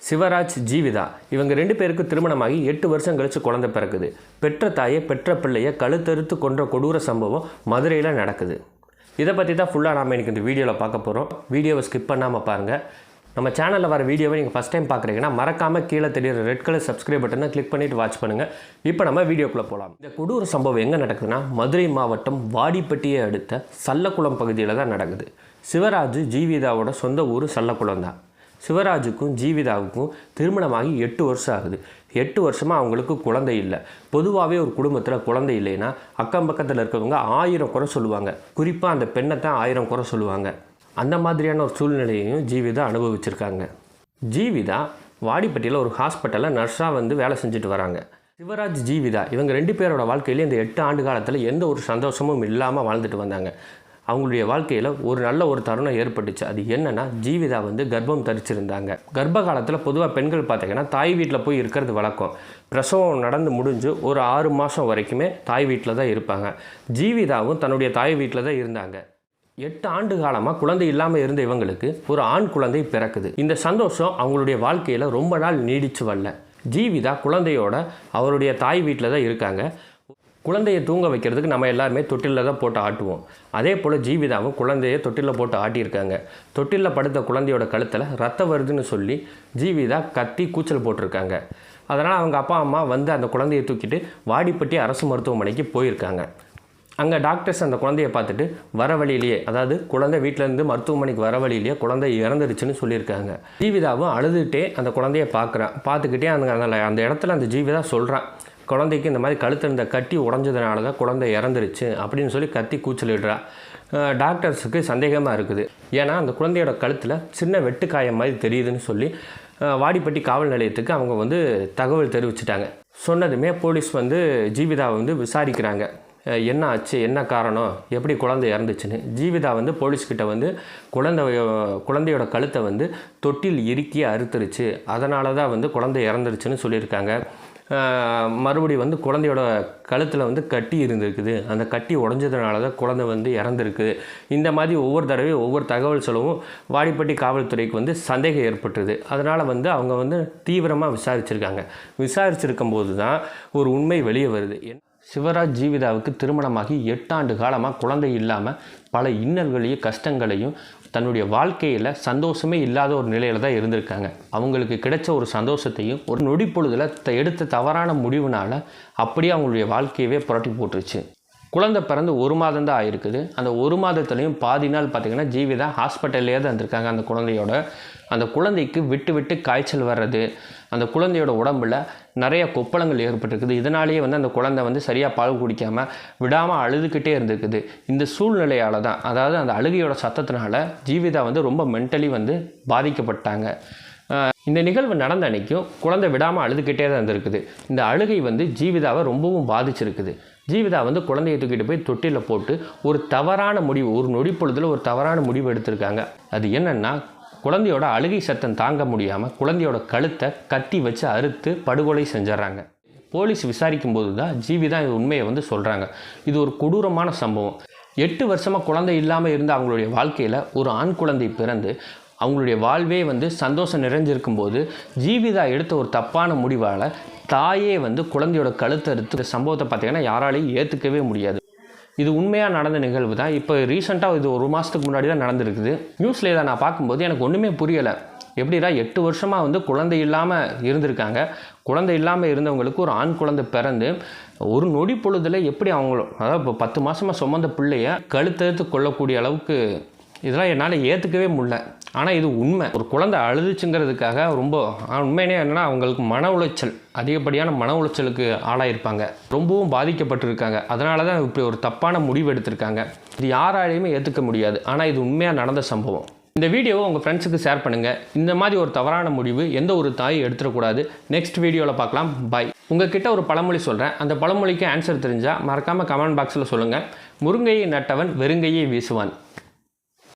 சிவராஜ், ஜீவிதா இவங்க 2 பேருக்கு திருமணமாகி 8 வருஷம் கழிச்சு குழந்தை பிறக்குது. பெற்ற தாயை பெற்ற பிள்ளையை கழுத்தறுத்து கொன்ற கொடூர சம்பவம் மதுரையில் நடக்குது. இதை பற்றி தான் ஃபுல்லாக நாம் இன்றைக்கி இந்த வீடியோவில் பார்க்க போகிறோம். வீடியோவை ஸ்கிப் பண்ணாமல் பாருங்கள். நம்ம சேனலில் வர வீடியோவை நீங்கள் ஃபஸ்ட் டைம் பார்க்குறீங்கன்னா மறக்காமல் கீழே தெரியுற ரெட் கலர் சப்ஸ்கிரைப் பட்டனை கிளிக் பண்ணிவிட்டு வாட்ச் பண்ணுங்கள். இப்போ நம்ம வீடியோக்குள்ளே போகலாம். இந்த கொடூர சம்பவம் எங்கே நடக்குதுன்னா மதுரை மாவட்டம் வாடிப்பட்டியை அடுத்த சல்லக்குளம் பகுதியில் தான் நடக்குது. சிவராஜ், ஜீவிதாவோட சொந்த ஊர் சல்லக்குளம் தான். சிவராஜுக்கும் ஜீவிதாவுக்கும் திருமணமாகி 8 வருஷம் ஆகுது. 8 வருஷமாக அவங்களுக்கு குழந்தை இல்லை. பொதுவாகவே ஒரு குடும்பத்தில் குழந்தை இல்லைன்னா அக்கம் பக்கத்தில் இருக்கிறவங்க 1000 குறை சொல்லுவாங்க. குறிப்பாக அந்த பெண்ணை தான் 1000 குறை சொல்லுவாங்க. அந்த மாதிரியான ஒரு சூழ்நிலையையும் ஜீவிதா அனுபவிச்சிருக்காங்க. ஜீவிதா வாடிப்பட்டியில் ஒரு ஹாஸ்பிட்டலில் நர்ஸாக வேலை செஞ்சுட்டு வராங்க. சிவராஜ், ஜீவிதா இவங்க 2 பேரோட வாழ்க்கையில் இந்த 8 ஆண்டு காலத்தில் எந்த ஒரு சந்தோஷமும் இல்லாமல் வாழ்ந்துட்டு வந்தாங்க. அவங்களுடைய வாழ்க்கையில் ஒரு நல்ல ஒரு தருணம் ஏற்பட்டுச்சு. அது என்னென்னா, ஜீவிதா கர்ப்பம் தரிச்சிருந்தாங்க. கர்ப்ப காலத்தில் பொதுவாக பெண்கள் பார்த்திங்கன்னா தாய் வீட்டில் போய் இருக்கிறது வழக்கம். பிரசவம் நடந்து முடிஞ்சு ஒரு 6 மாதம் வரைக்குமே தாய் வீட்டில் தான் இருப்பாங்க. ஜீவிதாவும் தன்னுடைய தாய் வீட்டில் தான் இருந்தாங்க. 8 ஆண்டு காலமாக குழந்தை இல்லாமல் இருந்த இவங்களுக்கு ஒரு ஆண் குழந்தை பிறக்குது. இந்த சந்தோஷம் அவங்களுடைய வாழ்க்கையில் ரொம்ப நாள் நீடிச்சு வரல. ஜீவிதா குழந்தையோட அவருடைய தாய் வீட்டில் தான் இருக்காங்க. குழந்தையை தூங்க வைக்கிறதுக்கு நம்ம எல்லாருமே தொட்டிலில் தான் போட்டு ஆட்டுவோம். அதே போல் ஜீவிதாவும் குழந்தையை தொட்டிலில் போட்டு ஆட்டியிருக்காங்க. தொட்டிலில் படுத்த குழந்தையோட கழுத்தில் ரத்தம் வருதுன்னு சொல்லி ஜீவிதா கத்தி கூச்சல் போட்டிருக்காங்க. அதனால் அவங்க அப்பா அம்மா அந்த குழந்தையை தூக்கிட்டு வாடிப்பட்டி அரசு மருத்துவமனைக்கு போயிருக்காங்க. அங்கே டாக்டர்ஸ் அந்த குழந்தையை பார்த்துட்டு வர வழியிலேயே, அதாவது குழந்தை வீட்டிலேருந்து மருத்துவமனைக்கு வர வழியிலேயே குழந்தை இறந்துருச்சுன்னு சொல்லியிருக்காங்க. ஜீவிதாவும் அழுதுகிட்டே அந்த குழந்தையை பார்த்துக்கிட்டே அந்த இடத்துல அந்த ஜீவிதா சொல்கிறான், குழந்தைக்கு இந்த மாதிரி கழுத்து இருந்த கட்டி உடஞ்சதுனால தான் குழந்தை இறந்துருச்சு அப்படின்னு சொல்லி கத்தி கூச்சலிடுறா. டாக்டர்ஸுக்கு சந்தேகமாக இருக்குது. ஏன்னா அந்த குழந்தையோட கழுத்தில் சின்ன வெட்டுக்காயம் மாதிரி தெரியுதுன்னு சொல்லி வாடிப்பட்டி காவல் நிலையத்துக்கு அவங்க தகவல் தெரிவிச்சிட்டாங்க. சொன்னதுமே போலீஸ் ஜீவிதாவை விசாரிக்கிறாங்க. என்ன ஆச்சு, என்ன காரணம், எப்படி குழந்தை இறந்துச்சுன்னு. ஜீவிதா போலீஸ்கிட்ட குழந்தையோட கழுத்தை தொட்டில் இறுக்கி அறுத்துருச்சு, அதனால தான் குழந்தை இறந்துருச்சுன்னு சொல்லியிருக்காங்க. மறுபடி குழந்தையோட கழுத்தில் கட்டி இருந்திருக்குது, அந்த கட்டி உடஞ்சதுனால தான் குழந்தை இறந்துருக்குது. இந்த மாதிரி ஒவ்வொரு தடவையும் ஒவ்வொரு தகவல் சொல்லவும் வாடிப்பட்டி காவல்துறைக்கு சந்தேகம் ஏற்பட்டுருது. அதனால் அவங்க தீவிரமாக விசாரிச்சிருக்கும் போது தான் ஒரு உண்மை வெளியே வருது. சிவராஜ், ஜீவிதாவுக்கு திருமணமாகி 8 ஆண்டு காலமாக குழந்தை இல்லாமல் பல இன்னல்களையும் கஷ்டங்களையும் தன்னுடைய வாழ்க்கையில் சந்தோஷமே இல்லாத ஒரு நிலையில் தான் இருந்திருக்காங்க. அவங்களுக்கு கிடைச்ச ஒரு சந்தோஷத்தையும் ஒரு நொடி பொழுதில் எடுத்த தவறான முடிவுனால் அப்படியே அவங்களுடைய வாழ்க்கையவே புரட்டி போட்டுருச்சு. குழந்தை பிறந்து 1 மாதம் தான் ஆகிருக்குது. அந்த 1 மாதத்துலேயும் பாதி நாள் பார்த்திங்கன்னா ஜீவிதா ஹாஸ்பிட்டல்லே தான் இருந்திருக்காங்க. அந்த குழந்தைக்கு விட்டு காய்ச்சல் வர்றது, அந்த குழந்தையோட உடம்பில் நிறைய கொப்பளங்கள் ஏற்பட்டிருக்குது. இதனாலேயே அந்த குழந்தை சரியாக பால் குடிக்காமல் விடாமல் அழுதுகிட்டே இருந்திருக்குது. இந்த சூழ்நிலையால் தான், அதாவது அந்த அழுகையோட சத்தத்தினால ஜீவிதா ரொம்ப மென்டலி பாதிக்கப்பட்டாங்க. இந்த நிகழ்வு நடந்த அன்றைக்கும் குழந்தை விடாமல் அழுதுகிட்டே தான் இருந்திருக்குது. இந்த அழுகை ஜீவிதாவை ரொம்பவும் பாதிச்சிருக்குது. ஜீவிதா குழந்தையை தூக்கிட்டு போய் தொட்டிலில் போட்டு ஒரு தவறான முடிவு, ஒரு நொடி பொழுதில் ஒரு தவறான முடிவு எடுத்திருக்காங்க. அது என்னென்னா, குழந்தையோட அழுகை சத்தம் தாங்க முடியாமல் குழந்தையோட கழுத்தை கத்தி வச்சு அறுத்து படுகொலை செஞ்சிடறாங்க. போலீஸ் விசாரிக்கும் போது தான் ஜீவிதா இந்த உண்மையை சொல்கிறாங்க. இது ஒரு கொடூரமான சம்பவம். 8 வருஷமாக குழந்தை இல்லாமல் இருந்த அவங்களுடைய வாழ்க்கையில் ஒரு ஆண் குழந்தை பிறந்து அவங்களுடைய வாழ்வே சந்தோஷம் நிறைஞ்சிருக்கும் போது ஜீவிதா எடுத்த ஒரு தப்பான முடிவால் தாயே குழந்தையோட கழுத்தை அறுத்து சம்பவத்தை பார்த்திங்கன்னா யாராலையும் ஏற்றுக்கவே முடியாது. இது உண்மையாக நடந்த நிகழ்வு தான். இப்போ ரீசெண்டாக இது 1 மாதத்துக்கு முன்னாடி தான் நடந்திருக்குது. நியூஸில் தான் நான் பார்க்கும்போது எனக்கு ஒன்றுமே புரியலை. எப்படிடா 8 வருஷமாக குழந்தை இல்லாமல் இருந்திருக்காங்க. குழந்தை இல்லாமல் இருந்தவங்களுக்கு ஒரு ஆண் குழந்தை பிறந்து ஒரு நொடி பொழுதில் எப்படி அதாவது இப்போ 10 மாதமாக சுமந்த பிள்ளைய கழுத்தெடுத்து கொள்ளக்கூடிய அளவுக்கு இதெல்லாம் என்னால் ஏற்றுக்கவே முடியல. ஆனால் இது உண்மை. ஒரு குழந்தை அழுதுச்சுங்கிறதுக்காக ரொம்ப உண்மையினே என்னென்னா அவங்களுக்கு மன உளைச்சல், அதிகப்படியான மன உளைச்சலுக்கு ஆளாயிருப்பாங்க. ரொம்பவும் பாதிக்கப்பட்டிருக்காங்க. அதனால தான் இப்படி ஒரு தப்பான முடிவு எடுத்திருக்காங்க. இது யாராலையுமே ஏற்றுக்க முடியாது. ஆனால் இது உண்மையாக நடந்த சம்பவம். இந்த வீடியோவை உங்கள் ஃப்ரெண்ட்ஸுக்கு ஷேர் பண்ணுங்கள். இந்த மாதிரி ஒரு தவறான முடிவு எந்த ஒரு தாய் எடுத்துடக்கூடாது. நெக்ஸ்ட் வீடியோவில் பார்க்கலாம். பாய். உங்ககிட்ட ஒரு பழமொழி சொல்கிறேன். அந்த பழமொழிக்கு ஆன்சர் தெரிஞ்சால் மறக்காமல் கமெண்ட் பாக்ஸில் சொல்லுங்கள். முருங்கையை நட்டவன் வெறுங்கையை வீசுவான்.